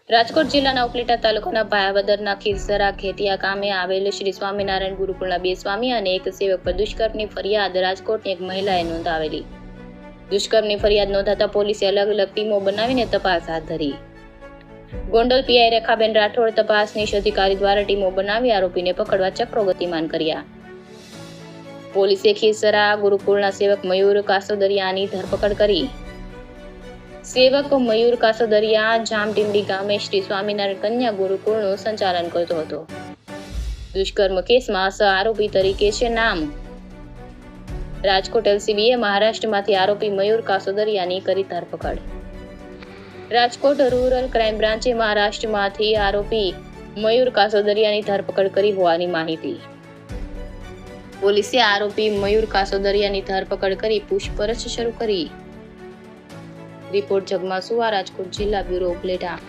રાજકોટ જિલ્લાના ઉપલેટા તાલુકાના ભાયાવદરના ખીરસરા ખેટિયા ગામે આવેલ શ્રી સ્વામિનારાયણ ગુરુકુળના 2 સ્વામી અને એક સેવક પર દુષ્કર્મની ફરિયાદ રાજકોટની એક મહિલાએ નોંધાવેલી. દુષ્કર્મની ફરિયાદ નોંધાતા પોલીસે અલગ અલગ ટીમો બનાવીને તપાસ હાથ ધરી. ગોંડલ પીઆઈ રેખાબેન રાઠોડ તપાસનીશ અધિકારી દ્વારા ટીમો બનાવી આરોપીને પકડવા ચક્રો ગતિમાન કર્યા. પોલીસે ખીરસરા ગુરુકુળના સેવક મયુર કાસોદરિયાની ધરપકડ કરી. સેવક મયુર કાસોદરિયા જામટીંડી ગામે શ્રી સ્વામિનારાયણ કન્યા ગુરુકુળનું સંચાલન કરતો હતો. દુષ્કર્મ કેસમાં સહ આરોપી તરીકે છે નામ. રાજકોટ એલસીબીએ મહારાષ્ટ્રમાંથી આરોપી મયુર કાસોદરિયાની કરી ધરપકડ. રાજકોટ રૂરલ ક્રાઇમ બ્રાન્ચે મહારાષ્ટ્રમાંથી આરોપી મયુર કાસોદરિયાની ધરપકડ કરી હોવાની માહિતી. પોલીસે આરોપી મયુર કાસોદરિયાની ધરપકડ કરી પૂછપરછ શરૂ કરી. રિપોર્ટ જગમાસુવા, રાજકોટ જિલ્લા બ્યુરો ઉપલેટા.